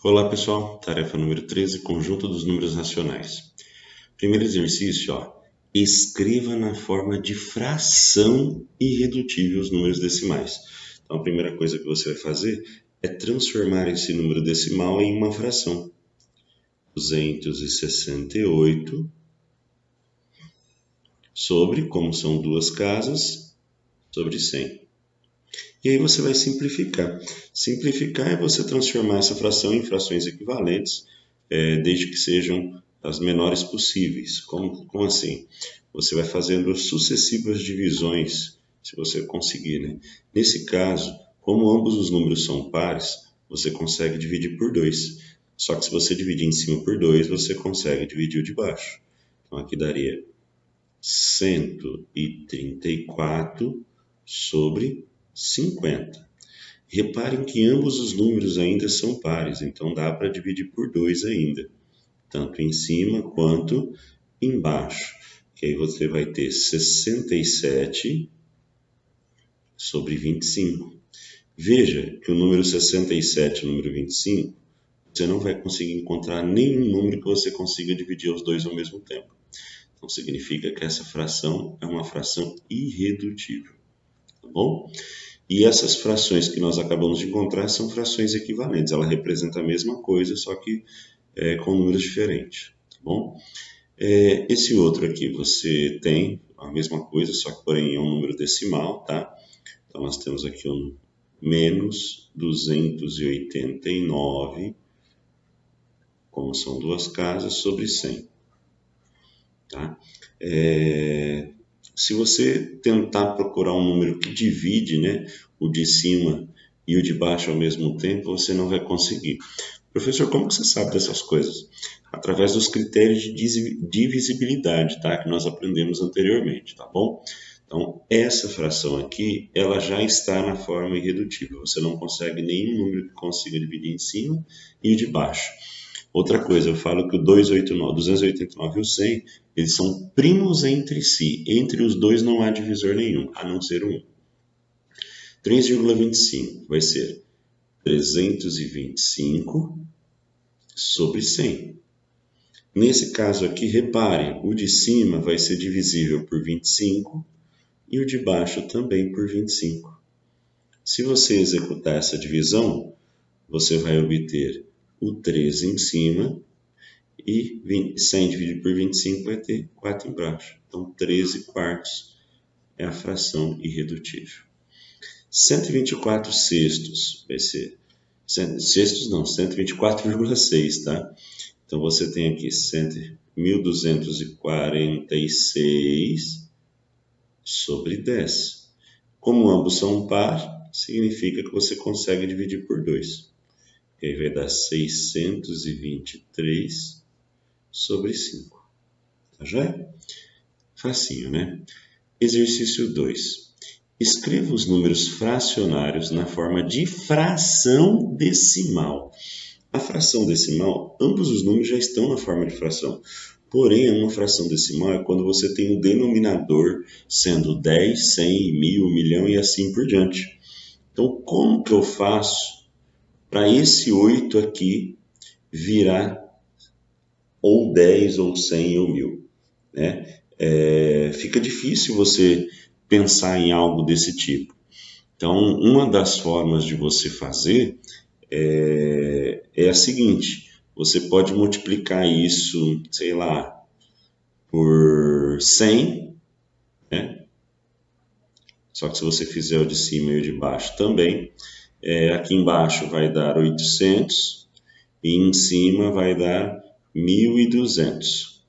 Olá pessoal, tarefa número 13, conjunto dos números racionais. Primeiro exercício, escreva na forma de fração irredutível os números decimais. Então a primeira coisa que você vai fazer é transformar esse número decimal em uma fração. 268 sobre, como são duas casas, sobre 100. E aí você vai simplificar. Simplificar é você transformar essa fração em frações equivalentes, desde que sejam as menores possíveis. Como assim? Você vai fazendo sucessivas divisões, se você conseguir, né? Nesse caso, como ambos os números são pares, você consegue dividir por 2. Só que se você dividir em cima por 2, você consegue dividir o de baixo. Então aqui daria 134 sobre 50. Reparem que ambos os números ainda são pares, então dá para dividir por 2 ainda, tanto em cima quanto embaixo. Que aí você vai ter 67 sobre 25. Veja que o número 67 e o número 25, você não vai conseguir encontrar nenhum número que você consiga dividir os dois ao mesmo tempo. Então significa que essa fração é uma fração irredutível, tá bom? E essas frações que nós acabamos de encontrar são frações equivalentes. Ela representa a mesma coisa, só que com números diferentes, tá bom? Esse outro aqui você tem a mesma coisa, só que porém é um número decimal, tá? Então nós temos aqui um menos 289, como são duas casas, sobre 100. Tá? Se você tentar procurar um número que divide, né, o de cima e o de baixo ao mesmo tempo, você não vai conseguir. Professor, como que você sabe dessas coisas? Através dos critérios de divisibilidade, tá? Que nós aprendemos anteriormente, tá bom? Então, essa fração aqui, ela já está na forma irredutível. Você não consegue nenhum número que consiga dividir em cima e o de baixo. Outra coisa, eu falo que o 289 e o 100, eles são primos entre si. Entre os dois não há divisor nenhum, a não ser um. 3,25 vai ser 325 sobre 100. Nesse caso aqui, repare, o de cima vai ser divisível por 25 e o de baixo também por 25. Se você executar essa divisão, você vai obter o 13 em cima e 100 dividido por 25 vai ter 4 embaixo. Então, 13 quartos é a fração irredutível. 124 sextos vai ser... Sextos não, 124,6, tá? Então, você tem aqui 1.246 sobre 10. Como ambos são par, significa que você consegue dividir por 2. E aí vai dar 623 sobre 5. Tá joia? Facinho, né? Exercício 2. Escreva os números fracionários na forma de fração decimal. A fração decimal, ambos os números já estão na forma de fração. Porém, uma fração decimal é quando você tem o denominador sendo 10, 100, 1000, 1.000.000 e assim por diante. Então, como que eu faço para esse 8 aqui virar ou 10, ou 100, ou 1000, né? Fica difícil você pensar em algo desse tipo. Então, uma das formas de você fazer é a seguinte: você pode multiplicar isso, sei lá, por 100, né? Só que se você fizer o de cima e o de baixo também, aqui embaixo vai dar 800 e em cima vai dar 1.200.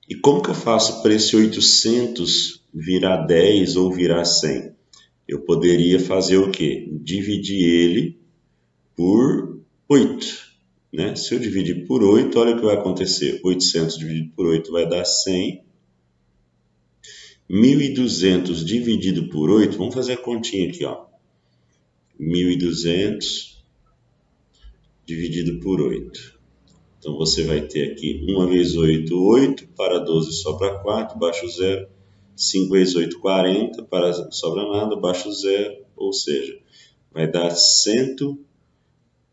E como que eu faço para esse 800 virar 10 ou virar 100? Eu poderia fazer o quê? Dividir ele por 8. Né? Se eu dividir por 8, olha o que vai acontecer. 800 dividido por 8 vai dar 100. 1.200 dividido por 8, vamos fazer a continha aqui, ó. 1.200 dividido por 8. Então, você vai ter aqui 1 vezes 8, 8, para 12 sobra 4, baixo 0. 5 vezes 8, 40, para sobra nada, baixo 0. Ou seja, vai dar 100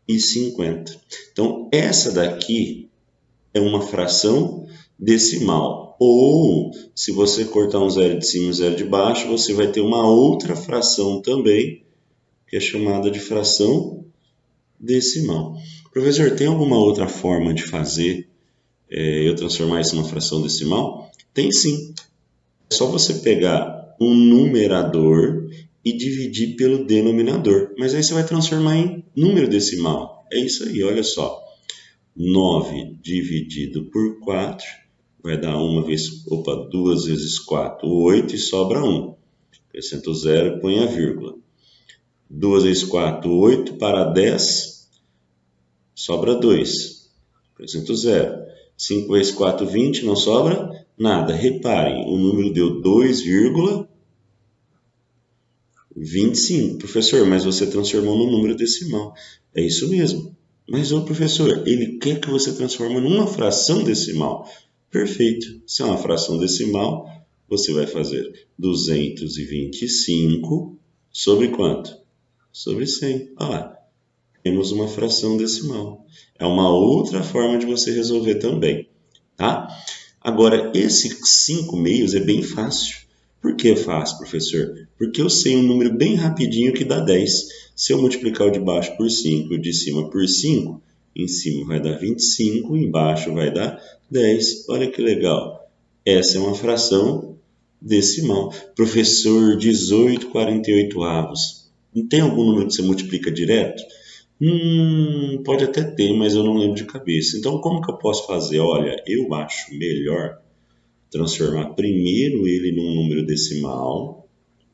7,50. Então, essa daqui é uma fração decimal. Ou, se você cortar um zero de cima e um zero de baixo, você vai ter uma outra fração também, que é chamada de fração decimal. Professor, tem alguma outra forma de fazer eu transformar isso numa fração decimal? Tem sim. É só você pegar um numerador e dividir pelo denominador. Mas aí você vai transformar em número decimal. É isso aí, olha só. 9 dividido por 4 vai dar 2 vezes 4, 8 e sobra 1. Acrescenta o zero, põe a vírgula. 2 vezes 4, 8 para 10, sobra 2. Acrescenta o zero. 5 vezes 4, 20, não sobra nada. Reparem, o número deu 2,25. Professor, mas você transformou no número decimal. É isso mesmo. Mas, ô professor, ele quer que você transforme numa fração decimal. Perfeito. Se é uma fração decimal, você vai fazer 225 sobre quanto? Sobre 100. Olha lá, temos uma fração decimal. É uma outra forma de você resolver também, tá? Agora, esse 5 meios é bem fácil. Por que é fácil, professor? Porque eu sei um número bem rapidinho que dá 10. Se eu multiplicar o de baixo por 5 e o de cima por 5, em cima vai dar 25, embaixo vai dar 10. Olha que legal. Essa é uma fração decimal. Professor, 18/48. Não tem algum número que você multiplica direto? Pode até ter, mas eu não lembro de cabeça. Então, como que eu posso fazer? Olha, eu acho melhor transformar primeiro ele num número decimal,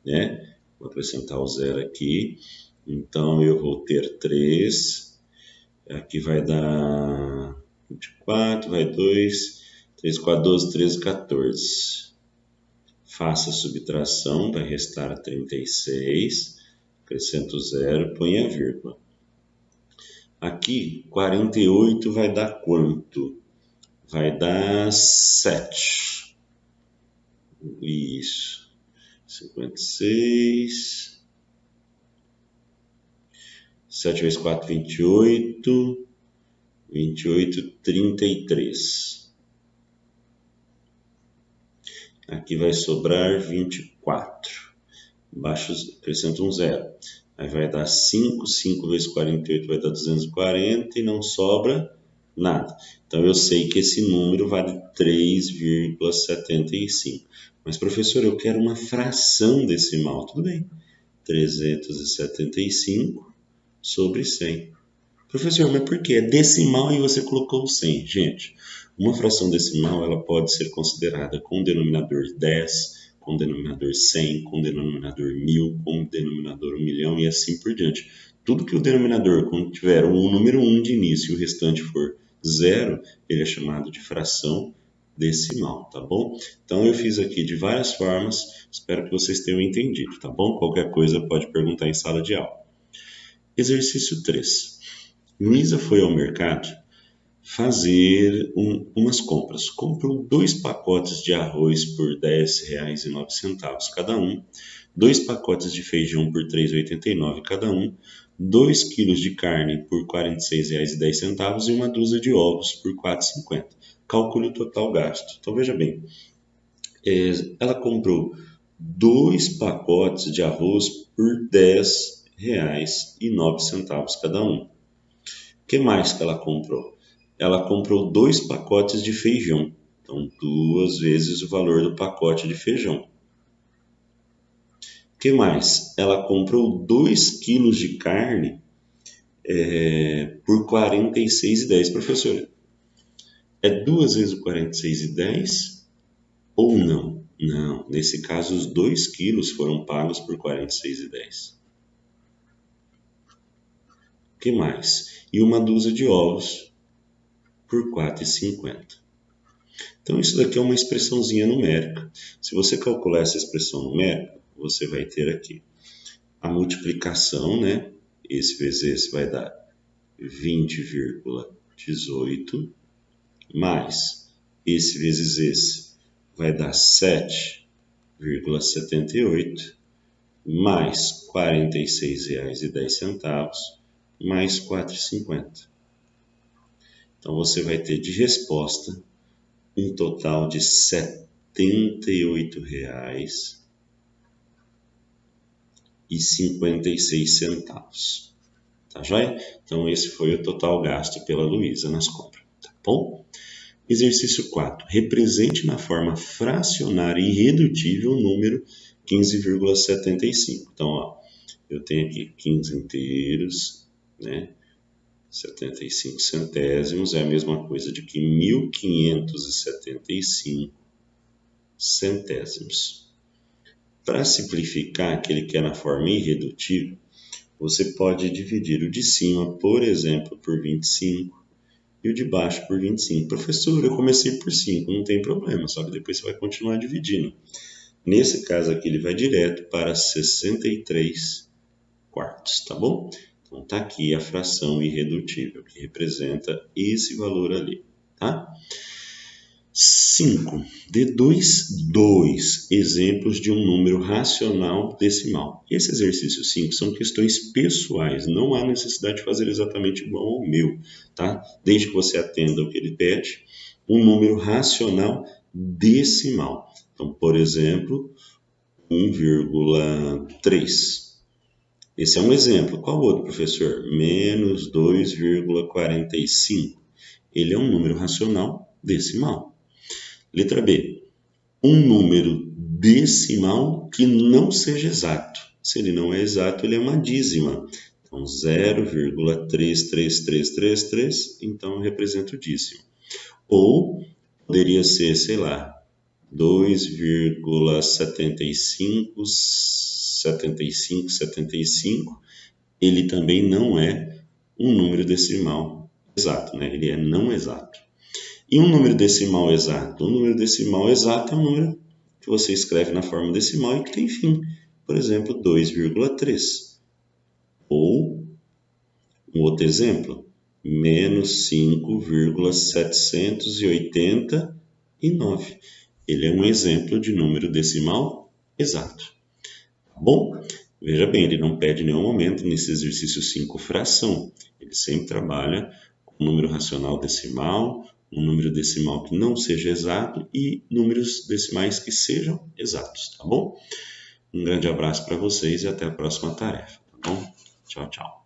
né? Vou acrescentar o zero aqui. Então, eu vou ter 3. Aqui vai dar 24, vai 2, 3, 4, 12, 13, 14. Faça a subtração, vai restar 36. Acrescento o zero, põe a vírgula. Aqui, 48 vai dar quanto? Vai dar 7. Isso. 56. 7 vezes 4, 28. 28, 33. Aqui vai sobrar 24. Embaixo, acrescento um zero. Aí vai dar 5, 5 vezes 48 vai dar 240 e não sobra nada. Então, eu sei que esse número vale 3,75. Mas, professor, eu quero uma fração decimal. Tudo bem. 375 sobre 100. Professor, mas por quê? É decimal e você colocou 100. Gente, uma fração decimal ela pode ser considerada com denominador 10, com denominador 100, com denominador 1000, com denominador 1.000.000 e assim por diante. Tudo que o denominador, quando tiver o número 1 de início e o restante for 0, ele é chamado de fração decimal, tá bom? Então eu fiz aqui de várias formas, espero que vocês tenham entendido, tá bom? Qualquer coisa pode perguntar em sala de aula. Exercício 3. Luísa foi ao mercado fazer umas compras. Comprou 2 pacotes de arroz por R$ 10,09 cada um, 2 pacotes de feijão por R$ 3,89 cada um, 2 quilos de carne por R$ 46,10 e uma dúzia de ovos por R$ 4,50. Calcule o total gasto. Então veja bem, ela comprou 2 pacotes de arroz por R$ 10,09 cada um. O que mais que ela comprou? Ela comprou 2 pacotes de feijão. Então, 2 vezes o valor do pacote de feijão. O que mais? Ela comprou 2 quilos de carne por R$ 46,10. Professor, é 2 vezes o 46,10 ou não? Não. Nesse caso, os 2 quilos foram pagos por R$ 46,10. O que mais? E uma dúzia de ovos por R$ 4,50. Então, isso daqui é uma expressãozinha numérica. Se você calcular essa expressão numérica, você vai ter aqui a multiplicação, né? Esse vezes esse vai dar 20,18, mais esse vezes esse vai dar 7,78, mais R$ 46,10, mais R$ 4,50. Então, você vai ter de resposta um total de R$ 78,56. Tá joia? Então, esse foi o total gasto pela Luísa nas compras. Tá bom? Exercício 4. Represente na forma fracionária irredutível o número 15,75. Então, ó, eu tenho aqui 15 inteiros, né? 75 centésimos é a mesma coisa de que 1.575 centésimos. Para simplificar, que ele quer na forma irredutível, você pode dividir o de cima, por exemplo, por 25 e o de baixo por 25. Professor, eu comecei por 5, não tem problema, só que depois você vai continuar dividindo. Nesse caso aqui, ele vai direto para 63 quartos, tá bom? Então, tá aqui a fração irredutível, que representa esse valor ali, tá? 5. Dê dois exemplos de um número racional decimal. Esse exercício 5 são questões pessoais, não há necessidade de fazer exatamente igual ao meu, tá? Desde que você atenda o que ele pede, um número racional decimal. Então, por exemplo, 1,3. Esse é um exemplo. Qual outro, professor? Menos 2,45. Ele é um número racional decimal. Letra B. Um número decimal que não seja exato. Se ele não é exato, ele é uma dízima. Então, 0,33333, então representa o dízimo. Ou poderia ser, sei lá, 2,75, ele também não é um número decimal exato, né? Ele é não exato. E um número decimal exato? Um número decimal exato é um número que você escreve na forma decimal e que tem fim. Por exemplo, 2,3. Ou, um outro exemplo, menos 5,789. Ele é um exemplo de número decimal exato. Tá bom? Veja bem, ele não pede em nenhum momento nesse exercício 5 fração. Ele sempre trabalha com número racional decimal, um número decimal que não seja exato e números decimais que sejam exatos, tá bom? Um grande abraço para vocês e até a próxima tarefa, tá bom? Tchau, tchau.